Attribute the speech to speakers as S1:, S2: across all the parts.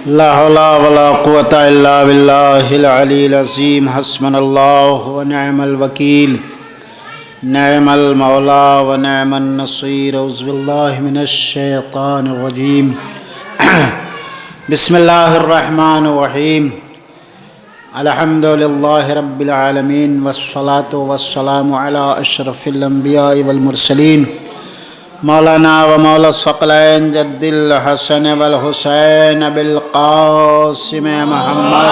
S1: لا حول ولا قوة إلا بالله العلي العظيم. حسبنا الله ونعم الوكيل، نعم المولى ونعم النصير. أعوذ بالله من الشيطان الرجيم. بسم الله الرحمن الرحيم. الحمد لله رب العالمين، والصلاة والسلام على أشرف الأنبياء والمرسلين، مولانا ومولا الثقلين جد الحسن والحسين بالقاسم محمد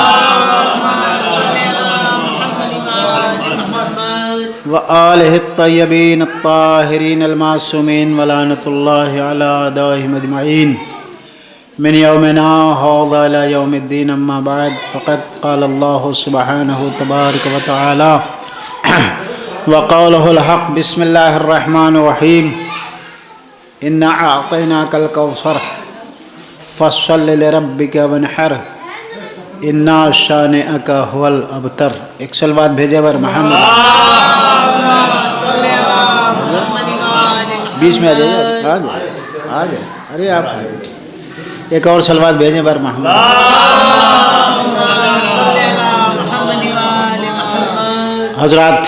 S1: وآله الطيبين الطاهرين المعصومين، ولعنة الله على أعدائهم أجمعين من يومنا هذا إلى يوم الدين. أما بعد، فقد قال الله سبحانه تبارك وتعالى وقوله الحق. بسم الله الرحمن الرحيم. إنا أعطيناك الكوثر فصل لربك وانحر إنا شانئك هو الأبتر. ایک صلوات بھیجے بر محمد. بیچ میں آ جائیے، آ جائے. ارے آپ ایک اور صلوات بھیجیں بر محمد. حضرات،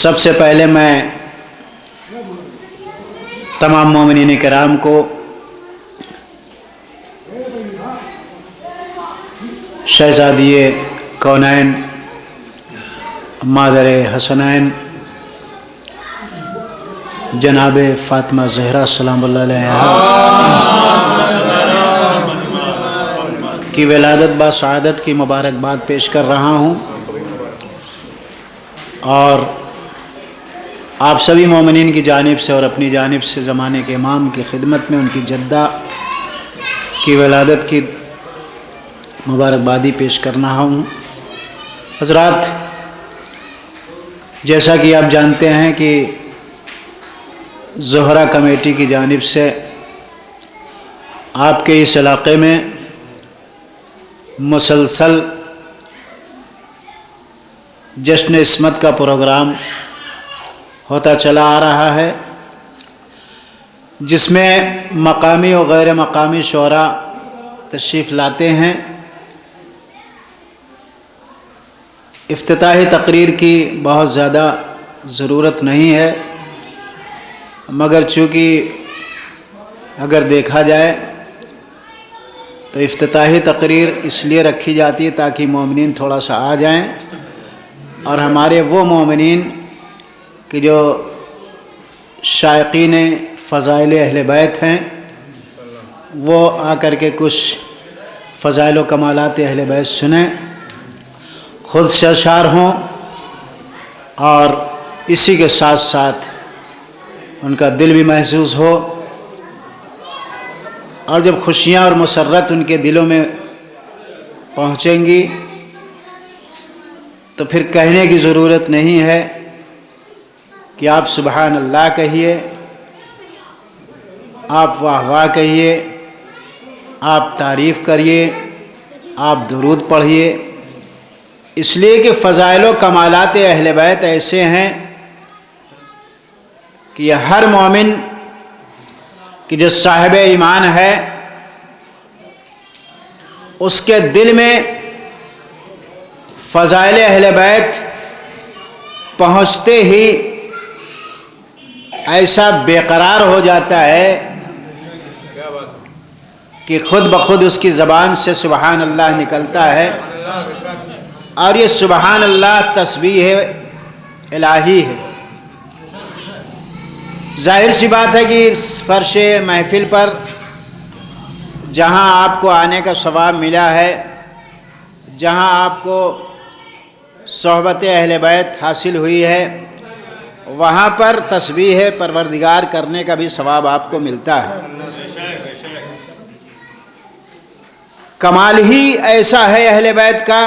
S1: سب سے پہلے میں تمام مومنین کرام کو شہزادی کونین مادر حسنین جناب فاطمہ زہرا سلام اللہ علیہ کی ولادت با سعادت کی مبارکباد پیش کر رہا ہوں، اور آپ سبھی مومنین کی جانب سے اور اپنی جانب سے زمانے کے امام کی خدمت میں ان کی جدہ کی ولادت کی مبارکبادی پیش کرنا ہوں. حضرات، جیسا کہ آپ جانتے ہیں کہ زہرا کمیٹی کی جانب سے آپ کے اس علاقے میں مسلسل جشن عصمت کا پروگرام ہوتا چلا آ رہا ہے، جس میں مقامی و غیر مقامی شعراء تشریف لاتے ہیں. افتتاحی تقریر کی بہت زیادہ ضرورت نہیں ہے، مگر چونکہ اگر دیکھا جائے تو افتتاحی تقریر اس لیے رکھی جاتی ہے تاکہ مومنین تھوڑا سا آ جائیں، اور ہمارے وہ مومنین کہ جو شائقین فضائل اہل بیت ہیں وہ آ کر کے کچھ فضائل و کمالات اہل بیت سنیں، خود سرشار ہوں، اور اسی کے ساتھ ساتھ ان کا دل بھی محسوس ہو. اور جب خوشیاں اور مسرت ان کے دلوں میں پہنچیں گی تو پھر کہنے کی ضرورت نہیں ہے کہ آپ سبحان اللہ کہیے، آپ واہ واہ کہیے، آپ تعریف کریے، آپ درود پڑھیے. اس لیے کہ فضائل و کمالات اہل بیت ایسے ہیں کہ یہ ہر مومن کہ جو صاحب ایمان ہے اس کے دل میں فضائل اہل بیت پہنچتے ہی ایسا بے قرار ہو جاتا ہے کہ خود بخود اس کی زبان سے سبحان اللہ نکلتا ہے، اور یہ سبحان اللہ تسبیح الہی ہے. ظاہر سی بات ہے کہ اس فرش محفل پر جہاں آپ کو آنے کا ثواب ملا ہے، جہاں آپ کو صحبت اہل بیت حاصل ہوئی ہے، وہاں پر تسبیح پروردگار کرنے کا بھی ثواب آپ کو ملتا ہے. کمال ہی ایسا ہے اہل بیت کا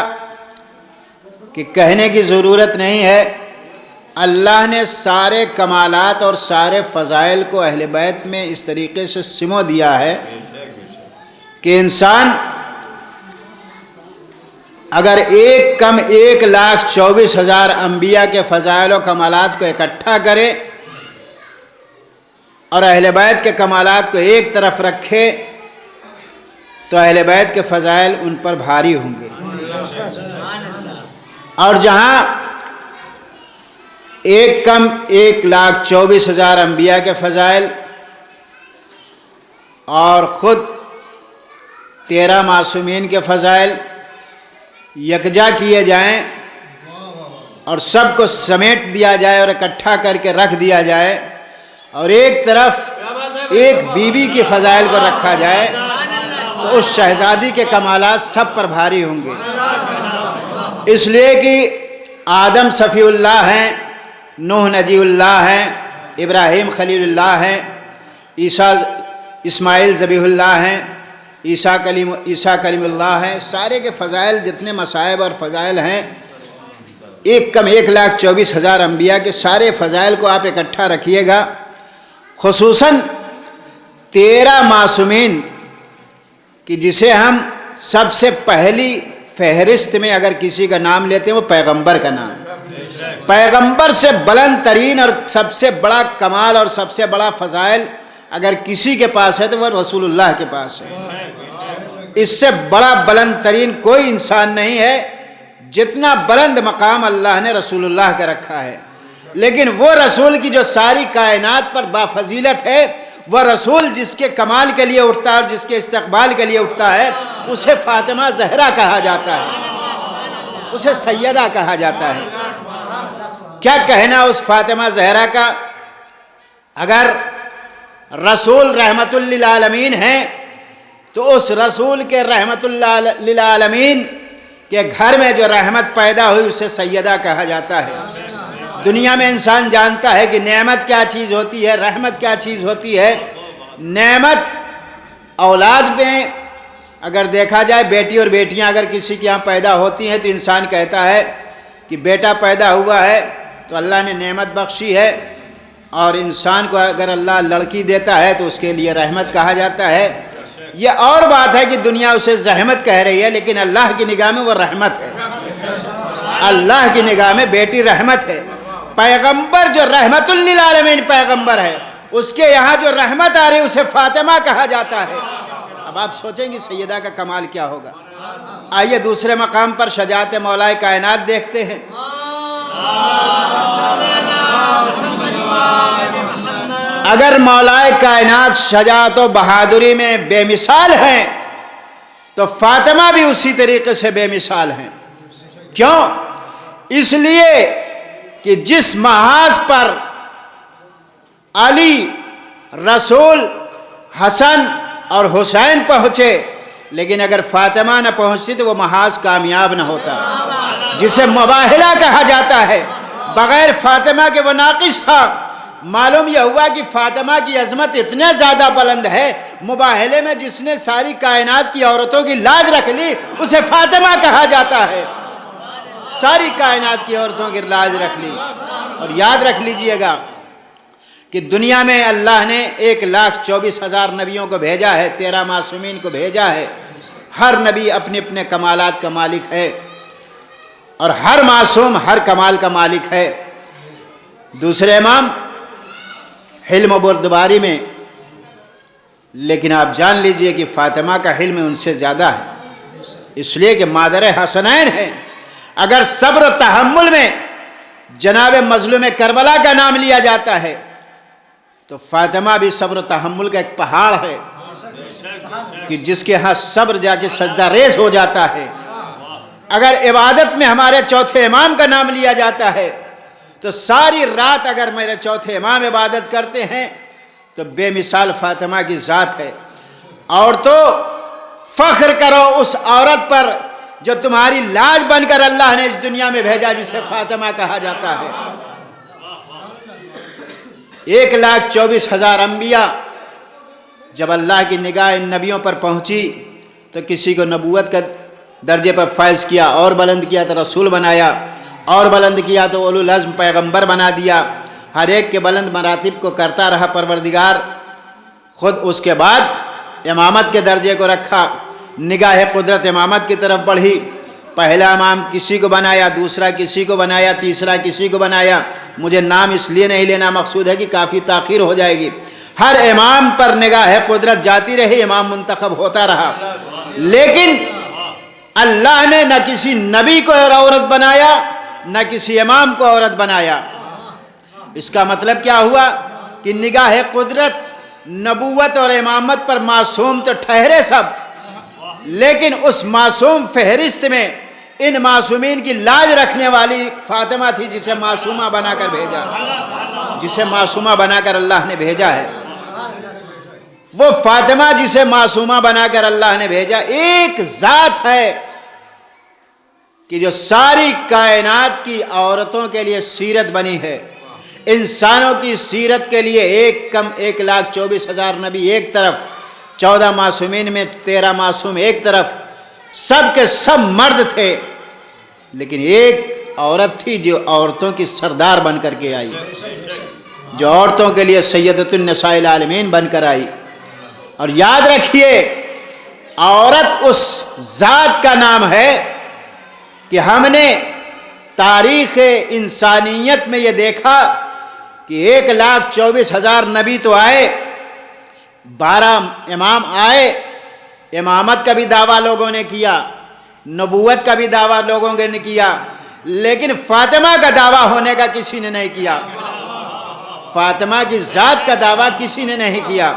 S1: کہ کہنے کی ضرورت نہیں ہے. اللہ نے سارے کمالات اور سارے فضائل کو اہل بیت میں اس طریقے سے سمو دیا ہے کہ انسان اگر 1,24,000 انبیاء کے فضائل و کمالات کو اکٹھا کرے اور اہل بیت کے کمالات کو ایک طرف رکھے تو اہل بیت کے فضائل ان پر بھاری ہوں گے۔ اور جہاں ایک کم 1,24,000 انبیاء کے فضائل اور خود 13 معصومین کے فضائل یکجا کیے جائیں اور سب کو سمیٹ دیا جائے اور اکٹھا کر کے رکھ دیا جائے، اور ایک طرف ایک بیوی کے فضائل کو رکھا جائے، تو اس شہزادی کے کمالات سب پر بھاری ہوں گے۔ اس لیے کہ آدم صفی اللہ ہیں، نوح نجی اللہ ہیں، ابراہیم خلیل اللہ ہیں، عیسیٰ اسماعیل ذبیح اللہ ہیں، عیسیٰ کلیم اللہ ہیں۔ سارے کے فضائل جتنے مصائب اور فضائل ہیں، ایک کم 1,24,000 انبیاء کے سارے فضائل کو آپ اکٹھا رکھیے گا، خصوصاً 13 معصومین کہ جسے ہم سب سے پہلی فہرست میں اگر کسی کا نام لیتے ہیں وہ پیغمبر کا نام ہے۔ پیغمبر سے بلند ترین اور سب سے بڑا کمال اور سب سے بڑا فضائل اگر کسی کے پاس ہے تو وہ رسول اللہ کے پاس ہے۔ اس سے بڑا بلند ترین کوئی انسان نہیں ہے جتنا بلند مقام اللہ نے رسول اللہ کا رکھا ہے۔ لیکن وہ رسول کی جو ساری کائنات پر بافضیلت ہے، وہ رسول جس کے کمال کے لیے اٹھتا ہے اور جس کے استقبال کے لیے اٹھتا ہے، اسے فاطمہ زہرا کہا جاتا ہے، اسے سیدہ کہا جاتا ہے۔ کیا کہنا اس فاطمہ زہرا کا؟ اگر رسول رحمت للعالمین ہیں تو اس رسول کے رحمت للعالمین کہ گھر میں جو رحمت پیدا ہوئی اسے سیدہ کہا جاتا ہے۔ دنیا میں انسان جانتا ہے کہ نعمت کیا چیز ہوتی ہے، رحمت کیا چیز ہوتی ہے۔ نعمت اولاد میں اگر دیکھا جائے، بیٹی اور بیٹیاں اگر کسی کے یہاں پیدا ہوتی ہیں تو انسان کہتا ہے کہ بیٹا پیدا ہوا ہے تو اللہ نے نعمت بخشی ہے، اور انسان کو اگر اللہ لڑکی دیتا ہے تو اس کے لیے رحمت کہا جاتا ہے۔ یہ اور بات ہے کہ دنیا اسے زحمت کہہ رہی ہے، لیکن اللہ کی نگاہ میں وہ رحمت ہے۔ اللہ کی نگاہ میں بیٹی رحمت ہے۔ پیغمبر جو رحمت للعالمین پیغمبر ہے، اس کے یہاں جو رحمت آ رہی ہے اسے فاطمہ کہا جاتا ہے۔ اب آپ سوچیں گے سیدہ کا کمال کیا ہوگا۔ آئیے دوسرے مقام پر شجاعت مولائے کائنات دیکھتے ہیں۔ اگر مولائے کائنات شجاعت و بہادری میں بے مثال ہیں تو فاطمہ بھی اسی طریقے سے بے مثال ہیں۔ کیوں؟ اس لیے کہ جس محاذ پر علی، رسول، حسن اور حسین پہنچے، لیکن اگر فاطمہ نہ پہنچتی تو وہ محاذ کامیاب نہ ہوتا، جسے مباہلہ کہا جاتا ہے۔ بغیر فاطمہ کے وہ ناقص تھا۔ معلوم یہ ہوا کہ فاطمہ کی عظمت اتنے زیادہ بلند ہے، مباہلے میں جس نے ساری کائنات کی عورتوں کی لاج رکھ لی اسے فاطمہ کہا جاتا ہے۔ ساری کائنات کی عورتوں کی لاج رکھ لی۔ اور یاد رکھ لیجئے گا کہ دنیا میں اللہ نے 1,24,000 نبیوں کو بھیجا ہے، 13 معصومین کو بھیجا ہے۔ ہر نبی اپنے اپنے کمالات کا مالک ہے، اور ہر معصوم ہر کمال کا مالک ہے۔ دوسرے امام حلم و بردباری میں، لیکن آپ جان لیجئے کہ فاطمہ کا حلم ان سے زیادہ ہے، اس لیے کہ مادر حسنین ہے۔ اگر صبر و تحمل میں جناب مظلوم کربلا کا نام لیا جاتا ہے تو فاطمہ بھی صبر و تحمل کا ایک پہاڑ ہے کہ جس کے ہاں صبر جا کے سجدہ ریز ہو جاتا ہے۔ اگر عبادت میں ہمارے چوتھے امام کا نام لیا جاتا ہے تو ساری رات اگر میرے چوتھے امام عبادت کرتے ہیں تو بے مثال فاطمہ کی ذات ہے۔ اور تو فخر کرو اس عورت پر جو تمہاری لاج بن کر اللہ نے اس دنیا میں بھیجا، جسے فاطمہ کہا جاتا ہے۔ 1,24,000 انبیاء جب اللہ کی نگاہ ان نبیوں پر پہنچی تو کسی کو نبوت کا درجے پر فائز کیا، اور بلند کیا تو رسول بنایا، اور بلند کیا تو اولو العزم پیغمبر بنا دیا۔ ہر ایک کے بلند مراتب کو کرتا رہا پروردگار۔ خود اس کے بعد امامت کے درجے کو رکھا، نگاہ قدرت امامت کی طرف بڑھی۔ پہلا امام کسی کو بنایا، دوسرا کسی کو بنایا، تیسرا کسی کو بنایا۔ مجھے نام اس لیے نہیں لینا، مقصود ہے کہ کافی تاخیر ہو جائے گی۔ ہر امام پر نگاہ قدرت جاتی رہی، امام منتخب ہوتا رہا، لیکن اللہ نے نہ کسی نبی کو عورت بنایا نہ کسی امام کو عورت بنایا۔ اس کا مطلب کیا ہوا کہ نگاہ قدرت نبوت اور امامت پر معصوم تو ٹھہرے سب، لیکن اس معصوم فہرست میں ان معصومین کی لاج رکھنے والی فاطمہ تھی، جسے معصومہ بنا کر بھیجا، جسے معصومہ بنا کر اللہ نے بھیجا ہے۔ وہ فاطمہ جسے معصومہ بنا کر اللہ نے بھیجا، ایک ذات ہے کہ جو ساری کائنات کی عورتوں کے لیے سیرت بنی ہے۔ انسانوں کی سیرت کے لیے 1,24,000 نبی ایک طرف، 14 معصومین میں 13 معصوم ایک طرف، سب کے سب مرد تھے، لیکن ایک عورت تھی جو عورتوں کی سردار بن کر کے آئی، جو عورتوں کے لیے سیدۃ النساء العالمین بن کر آئی۔ اور یاد رکھیے، عورت اس ذات کا نام ہے کہ ہم نے تاریخ انسانیت میں یہ دیکھا کہ 1,24,000 نبی تو آئے، 12 امام آئے، امامت کا بھی دعویٰ لوگوں نے کیا، نبوت کا بھی دعویٰ لوگوں نے کیا، لیکن فاطمہ کا دعویٰ ہونے کا کسی نے نہیں کیا۔ فاطمہ کی ذات کا دعویٰ کسی نے نہیں کیا۔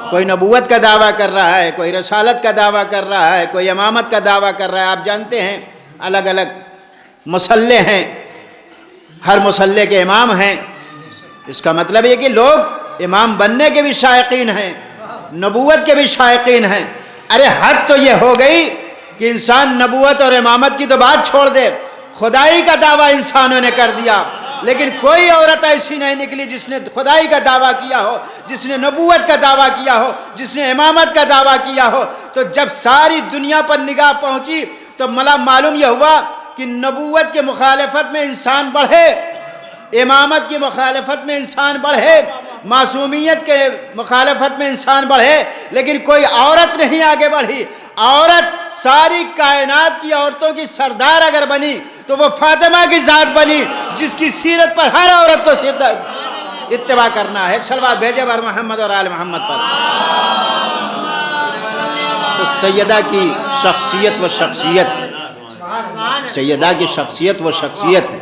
S1: کوئی نبوت کا دعویٰ کر رہا ہے، کوئی رسالت کا دعویٰ کر رہا ہے، کوئی امامت کا دعویٰ کر رہا ہے۔ آپ جانتے ہیں الگ الگ مسلح ہیں، ہر مسلح کے امام ہیں۔ اس کا مطلب یہ کہ لوگ امام بننے کے بھی شائقین ہیں، نبوت کے بھی شائقین ہیں۔ ارے حد تو یہ ہو گئی کہ انسان نبوت اور امامت کی تو بات چھوڑ دے، خدائی کا دعویٰ انسانوں نے کر دیا، لیکن کوئی عورت ایسی نہیں نکلی جس نے خدائی کا دعویٰ کیا ہو، جس نے نبوت کا دعویٰ کیا ہو، جس نے امامت کا دعویٰ کیا ہو۔ تو جب ساری دنیا پر نگاہ پہنچی تو معلوم یہ ہوا کہ نبوت کے مخالفت میں انسان بڑھے، امامت کی مخالفت میں انسان بڑھے، معصومیت کے مخالفت میں انسان بڑھے، لیکن کوئی عورت نہیں آگے بڑھی۔ عورت ساری کائنات کی عورتوں کی سردار اگر بنی تو وہ فاطمہ کی ذات بنی، جس کی سیرت پر ہر عورت کو اتباع کرنا ہے۔ ایک صلوات بھیجے بر محمد اور آل محمد پر۔ تو سیدہ کی شخصیت و شخصیت ہے، سیدہ کی شخصیت و شخصیت ہے۔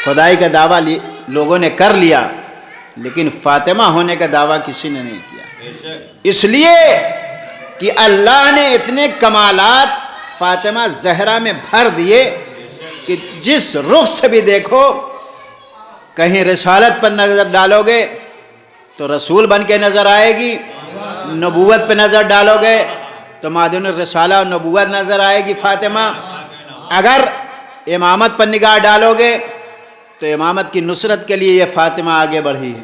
S1: خدائی کا دعویٰ لوگوں نے کر لیا، لیکن فاطمہ ہونے کا دعویٰ کسی نے نہیں کیا، اس لیے کہ اللہ نے اتنے کمالات فاطمہ زہرا میں بھر دیے کہ جس رخ سے بھی دیکھو، کہیں رسالت پر نظر ڈالو گے تو رسول بن کے نظر آئے گی، نبوت پہ نظر ڈالو گے تو معدن الرسالہ اور نبوت نظر آئے گی فاطمہ۔ اگر امامت پر نگاہ ڈالو گے تو امامت کی نصرت کے لیے یہ فاطمہ آگے بڑھی ہے۔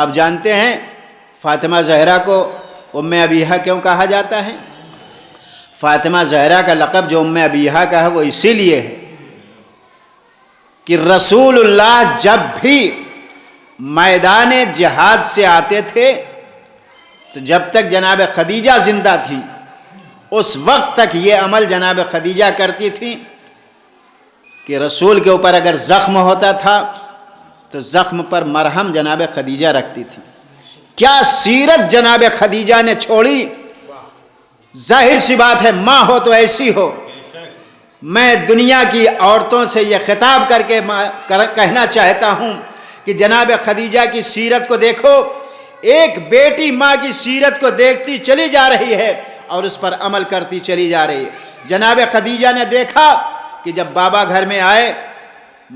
S1: آپ جانتے ہیں فاطمہ زہرا کو ام ابیہا کیوں کہا جاتا ہے؟ فاطمہ زہرا کا لقب جو ام ابیہا کا ہے وہ اسی لیے ہے کہ رسول اللہ جب بھی میدان جہاد سے آتے تھے تو جب تک جناب خدیجہ زندہ تھی اس وقت تک یہ عمل جناب خدیجہ کرتی تھی کہ رسول کے اوپر اگر زخم ہوتا تھا تو زخم پر مرہم جناب خدیجہ رکھتی تھی۔ کیا سیرت جناب خدیجہ نے چھوڑی! ظاہر سی بات ہے، ماں ہو تو ایسی ہو۔ میں دنیا کی عورتوں سے یہ خطاب کر کے کہنا چاہتا ہوں کہ جناب خدیجہ کی سیرت کو دیکھو، ایک بیٹی ماں کی سیرت کو دیکھتی چلی جا رہی ہے اور اس پر عمل کرتی چلی جا رہی ہے۔ جناب خدیجہ نے دیکھا کہ جب بابا گھر میں آئے،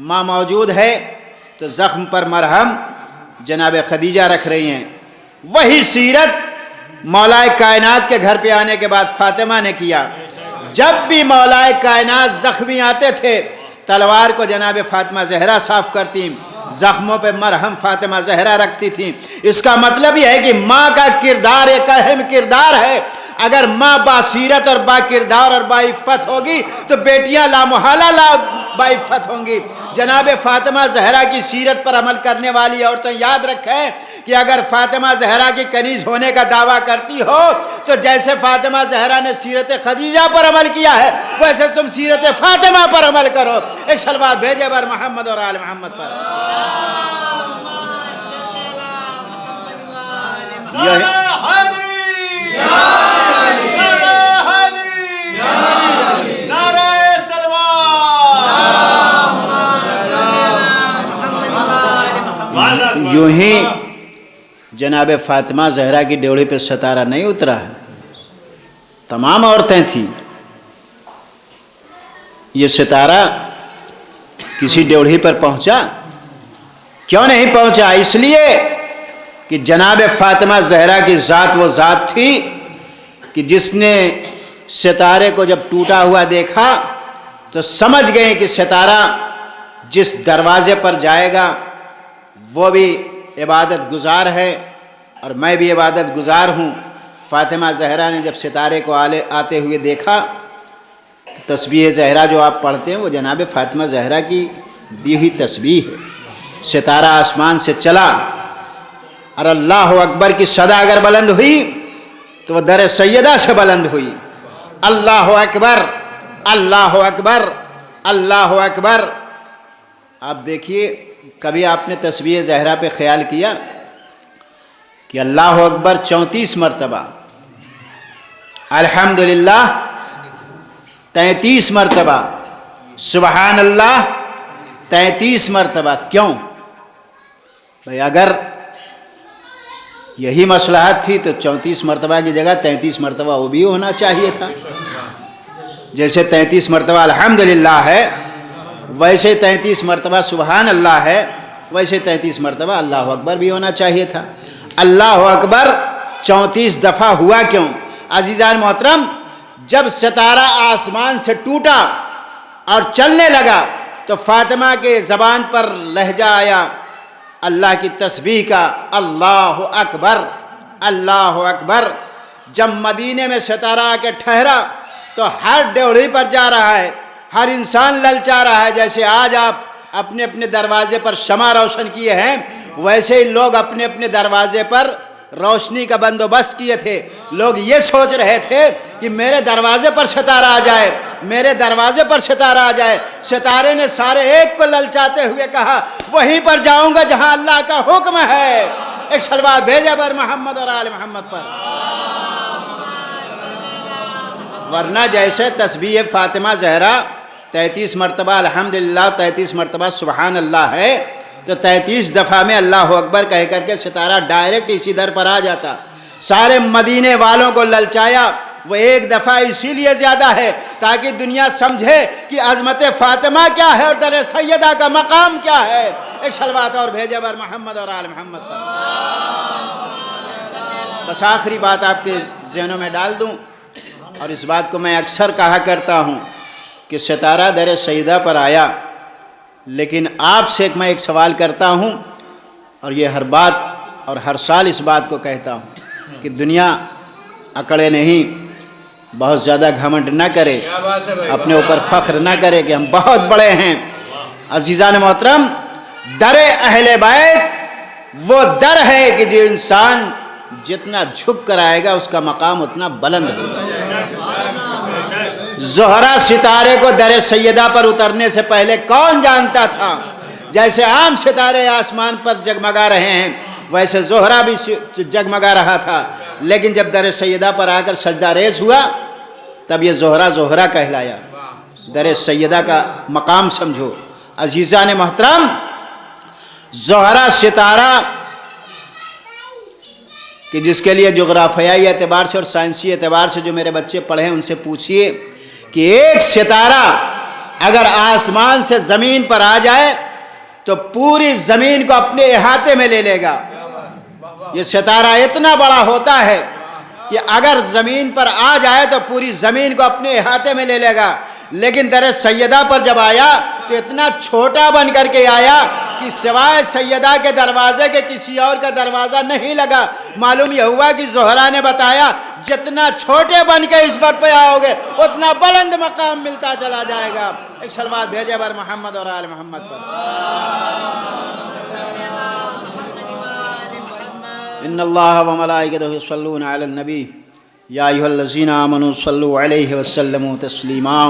S1: ماں موجود ہے تو زخم پر مرہم جناب خدیجہ رکھ رہی ہیں۔ وہی سیرت مولا کائنات کے گھر پہ آنے کے بعد فاطمہ نے کیا۔ جب بھی مولا کائنات زخمی آتے تھے تلوار کو جناب فاطمہ زہرا صاف کرتی، زخموں پہ مرہم فاطمہ زہرا رکھتی تھی۔ اس کا مطلب یہ ہے کہ ماں کا کردار ایک اہم کردار ہے۔ اگر ماں باسیرت اور با کردار اور باعفت ہوگی تو بیٹیاں لامحالہ باعفت ہوں گی۔ جناب فاطمہ زہرا کی سیرت پر عمل کرنے والی عورتیں یاد رکھیں کہ اگر فاطمہ زہرا کی کنیز ہونے کا دعویٰ کرتی ہو تو جیسے فاطمہ زہرا نے سیرت خدیجہ پر عمل کیا ہے ویسے تم سیرت فاطمہ پر عمل کرو۔ ایک صلوات بھیجے بر محمد اور آل محمد پر۔ یوں ہی جناب فاطمہ زہرا کی ڈیوڑی پہ ستارہ نہیں اترا ہے، تمام عورتیں تھیں. یہ ستارہ کسی ڈیوڑی پر پہنچا؟ کیوں نہیں پہنچا؟ اس لیے کہ جناب فاطمہ زہرا کی ذات وہ ذات تھی کہ جس نے ستارے کو جب ٹوٹا ہوا دیکھا تو سمجھ گئے کہ ستارہ جس دروازے پر جائے گا وہ بھی عبادت گزار ہے اور میں بھی عبادت گزار ہوں. فاطمہ زہرا نے جب ستارے کو آتے ہوئے دیکھا، تسبیح زہرا جو آپ پڑھتے ہیں وہ جناب فاطمہ زہرا کی دی ہوئی تسبیح ہے. ستارہ آسمان سے چلا اور اللہ اکبر کی صدا اگر بلند ہوئی تو وہ در سیدہ سے بلند ہوئی. اللہ اکبر، اللہ اکبر، اللہ اکبر. آپ دیکھیے، کبھی آپ نے تسبیح زہرا پہ خیال کیا کہ اللہ اکبر 34 مرتبہ، الحمدللہ 33 مرتبہ، سبحان اللہ 33 مرتبہ. کیوں بھئی؟ اگر یہی مصلحت تھی تو 34 مرتبہ کی جگہ 33 مرتبہ وہ بھی ہونا چاہیے تھا. جیسے 33 مرتبہ الحمدللہ ہے، ویسے 33 مرتبہ سبحان اللہ ہے، ویسے 33 مرتبہ اللہ اکبر بھی ہونا چاہیے تھا. اللہ اکبر 34 دفعہ ہوا کیوں؟ عزیزان محترم، جب ستارہ آسمان سے ٹوٹا اور چلنے لگا تو فاطمہ کے زبان پر لہجہ آیا اللہ کی تسبیح کا، اللہ اکبر، اللہ اکبر. جب مدینے میں ستارہ آ کے ٹھہرا تو ہر ڈیوڑی پر جا رہا ہے، ہر انسان للچا رہا ہے. جیسے آج آپ اپنے اپنے دروازے پر شمع روشن کیے ہیں، ویسے ہی لوگ اپنے اپنے دروازے پر روشنی کا بندوبست کیے تھے. لوگ یہ سوچ رہے تھے کہ میرے دروازے پر ستارہ آ جائے، میرے دروازے پر ستارہ آ جائے. ستارے نے سارے ایک کو للچاتے ہوئے کہا وہیں پر جاؤں گا جہاں اللہ کا حکم ہے. ایک صلوات بھیجا بر محمد اور آل محمد پر. ورنہ جیسے تسبیح فاطمہ زہرا 33 مرتبہ الحمدللہ 33 مرتبہ سبحان اللہ ہے تو 33 دفعہ میں اللہ اکبر کہہ کر کے ستارہ ڈائریکٹ اسی در پر آ جاتا. سارے مدینے والوں کو للچایا. وہ ایک دفعہ اسی لیے زیادہ ہے تاکہ دنیا سمجھے کہ عظمت فاطمہ کیا ہے اور در سیدہ کا مقام کیا ہے. ایک صلوات اور بھیجے بر محمد اور آل محمد پر. بس آخری بات آپ کے ذہنوں میں ڈال دوں، اور اس بات کو میں اکثر کہا کرتا ہوں کہ ستارہ در سیدہ پر آیا، لیکن آپ سے میں ایک سوال کرتا ہوں، اور یہ ہر بات اور ہر سال اس بات کو کہتا ہوں کہ دنیا اکڑے نہیں، بہت زیادہ گھمنڈ نہ کرے، اپنے اوپر فخر نہ کرے کہ ہم بہت بڑے ہیں. عزیزان محترم، در اہل بیت وہ در ہے کہ جو انسان جتنا جھک کر آئے گا اس کا مقام اتنا بلند ہوگا. زہرا ستارے کو در سیدہ پر اترنے سے پہلے کون جانتا تھا؟ جیسے عام ستارے آسمان پر جگمگا رہے ہیں ویسے زہرا بھی جگمگا رہا تھا، لیکن جب در سیدہ پر آ کر سجدہ ریز ہوا تب یہ زہرا زہرا کہلایا. در سیدہ کا مقام سمجھو. عزیزان محترم، زہرا ستارہ کہ جس کے لیے جغرافیائی اعتبار سے اور سائنسی اعتبار سے جو میرے بچے پڑھے ہیں ان سے پوچھئے کہ ایک ستارہ اگر آسمان سے زمین پر آ جائے تو پوری زمین کو اپنے احاطے میں لے لے گا. یہ ستارہ اتنا بڑا ہوتا ہے کہ اگر زمین پر آ جائے تو پوری زمین کو اپنے احاطے میں لے لے گا. لیکن در سیدہ پر جب آیا تو اتنا چھوٹا بن کر کے آیا کہ سوائے سیدہ کے دروازے کے کسی اور کا دروازہ نہیں لگا. معلوم یہ ہوا کہ زہرا نے بتایا جتنا چھوٹے بن کے اس پر پہ آؤ گے اتنا بلند مقام ملتا چلا جائے گا. ایک صلوات بھیجے بر محمد اور آل محمد پر. ان اللہ و ملائکتہ یصلون علی النبی یا ایھا الذین آمنوا صلوا علیہ وسلموا تسلیما.